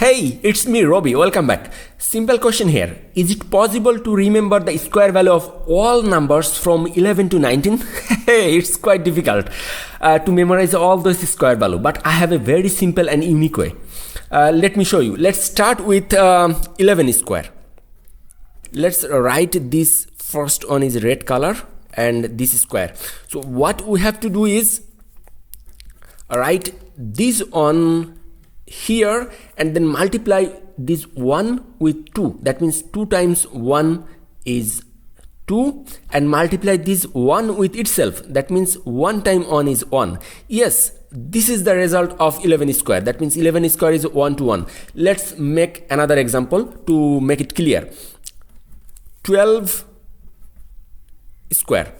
Hey, it's me Robbie, welcome back. Simple question here. Is it possible to remember the square value of all numbers from 11 to 19? Hey, it's quite difficult to memorize all those square value, but I have a very simple and unique way. Let me show you. Let's start with 11 square. Let's write this first one is red color and this square. So what we have to do is write this on here and then multiply this 1 with 2. That means 2 times 1 is 2 and multiply this 1 with itself. That means 1 time 1 is 1. Yes, this is the result of 11 square. That means 11 square is 1 to 1. Let's make another example to make it clear. 12 square.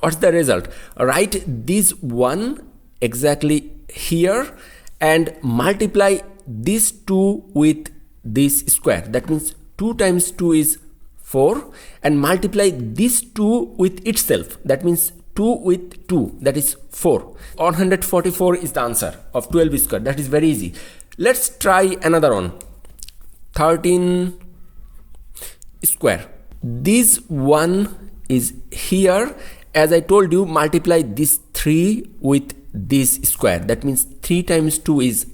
What's the result? Write this 1 exactly here and multiply this 2 with this square. That means 2 times 2 is 4 and multiply this 2 with itself. That means 2 with 2, that is 4. 144 is the answer of 12 square. That is very easy. Let's try another one. 13 square. This 1 is here. As I told you, multiply this 3 with this square. That means 3 times 2 is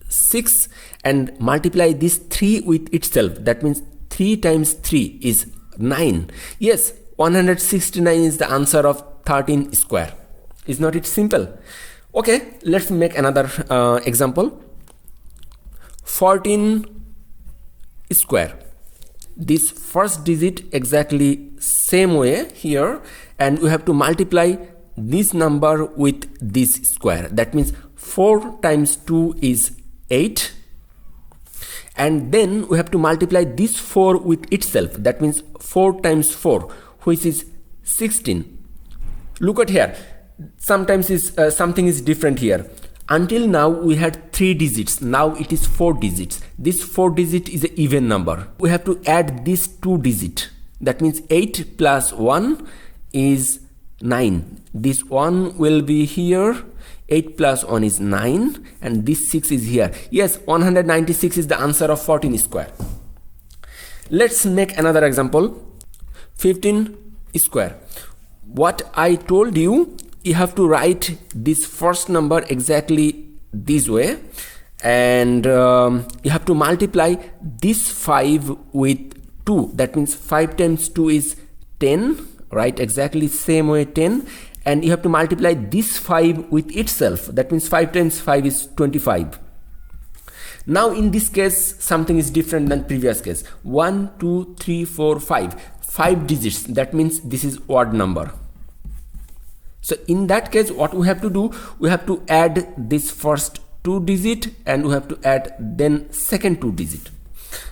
6 and multiply this 3 with itself. That means 3 times 3 is 9. Yes, 169 is the answer of 13 square. Is not it simple? Okay, let's make another example. 14 square. This first digit exactly same way here and we have to multiply this number with this square. That means 4 times 2 is 8 and then we have to multiply this 4 with itself. That means 4 times 4 which is 16. Look at here, sometimes something is different here. Until now we had 3 digits, now it is 4 digits. This 4 digit is an even number. We have to add this 2 digit. That means 8 plus 1 is 9. This 1 will be here. 8 plus 1 is 9 and this 6 is here. Yes, 196 is the answer of 14 square. Let's make another example. 15 square. What I told you, you have to write this first number exactly this way and you have to multiply this 5 with 2. That means 5 times 2 is 10. Right, exactly same way 10 and you have to multiply this 5 with itself. That means 5 times 5 is 25. Now in this case something is different than previous case. 1 2 3 4 5 digits. That means this is odd number. So in that case what we have to do, we have to add this first 2 digit and we have to add then second 2 digit.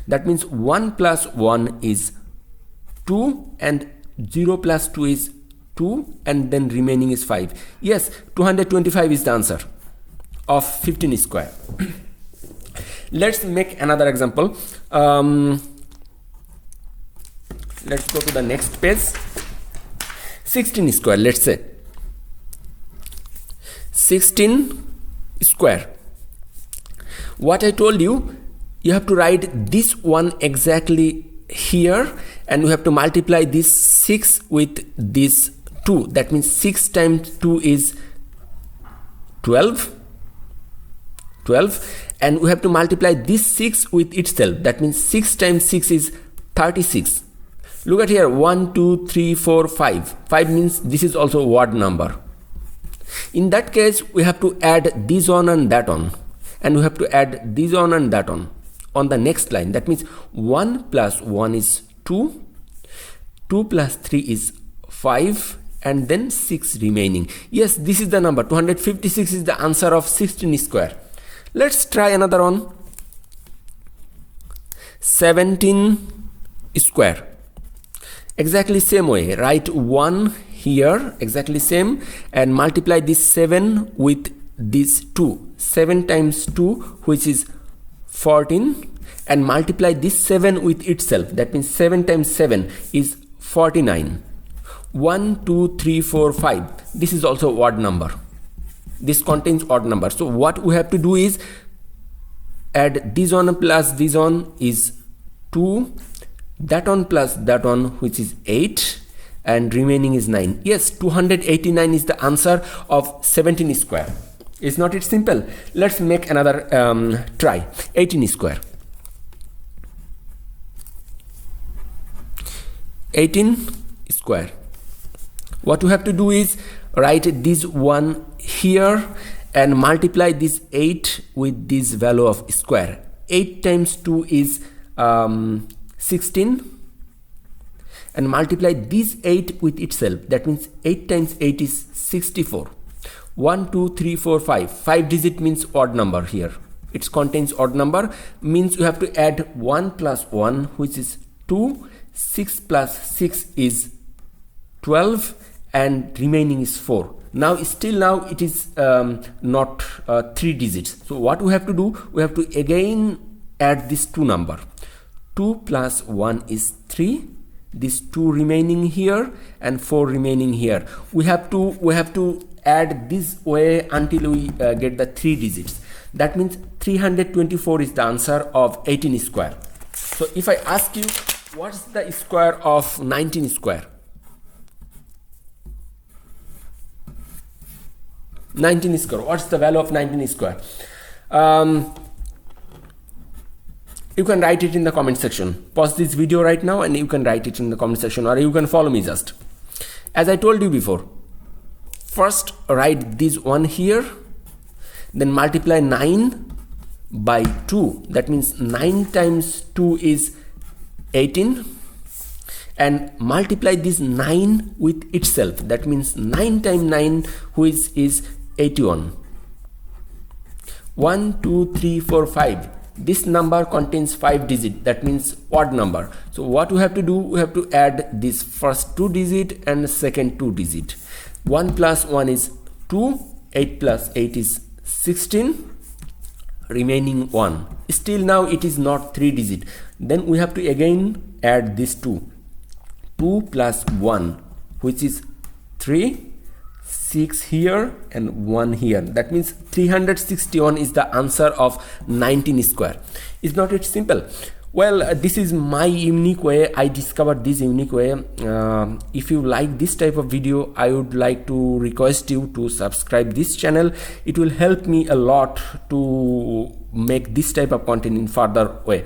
That means 1 plus 1 is 2 and 0 plus 2 is 2 and then remaining is 5. Yes, 225 is the answer of 15 square. Let's make another example. Let's go to the next page. 16 square, let's say. 16 square. What I told you, you have to write this one exactly here and we have to multiply this 6 with this 2. That means 6 times 2 is 12 and we have to multiply this 6 with itself. That means 6 times 6 is 36. Look at here, 1 2 3 4 5. 5 means this is also a odd number. In that case we have to add this on and that on and we have to add this on and that on the next line. That means 1 plus 1 is 2, 2 plus 3 is 5 and then 6 remaining. Yes, this is the number. 256 is the answer of 16 square. Let's try another one. 17 square. Exactly same way. Write 1 here exactly same and multiply this 7 with this 2. 7 times 2 which is 14 and multiply this 7 with itself. That means 7 times 7 is 49. 1 2 3 4 5. This is also odd number. This contains odd number. So what we have to do is add this one plus this one is 2, that one plus that one, which is 8, and remaining is 9. Yes, 289 is the answer of 17 square. Is not it simple? Let's make another try. 18 square. 18 square. What you have to do is write this one here and multiply this 8 with this value of square. 8 times 2 is 16, and multiply this 8 with itself. That means 8 times 8 is 64. 1 2 3 4 5. 5 digit means odd number here. It contains odd number, means you have to add 1 plus 1, which is 2. 6 plus 6 is 12, and remaining is 4. Now still it is not 3 digits. So what we have to do, we have to again add this 2 number. 2 plus 1 is 3. This 2 remaining here and 4 remaining here. We have to add this way until we get the 3 digits. That means 324 is the answer of 18 square. So if I ask you, what's the square of 19 square? 19 square. What's the value of 19 square? You can write it in the comment section. Pause this video right now and you can write it in the comment section, or you can follow me just. As I told you before, first write this one here, then multiply 9 by 2. That means 9 times 2 is 18, and multiply this 9 with itself. That means 9 times 9, which is 81. 1 2 3 4 5. This number contains 5 digits. That means odd number. So what we have to do, we have to add this first 2 digit and second 2 digit. 1 plus 1 is 2. 8 plus 8 is 16. Remaining 1. Still now it is not 3 digit. Then we have to again add this 2. 2 plus 1, which is 3. 6 here and 1 here. That means 361 is the answer of 19 square. Is not it simple? Well, this is my unique way. I discovered this unique way. If you like this type of video, I would like to request you to subscribe this channel. It will help me a lot to make this type of content in further way.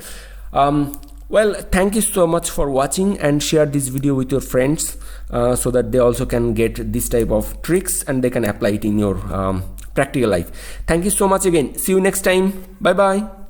Well, thank you so much for watching, and share this video with your friends so that they also can get this type of tricks and they can apply it in your practical life. Thank you so much again. See you next time. Bye bye.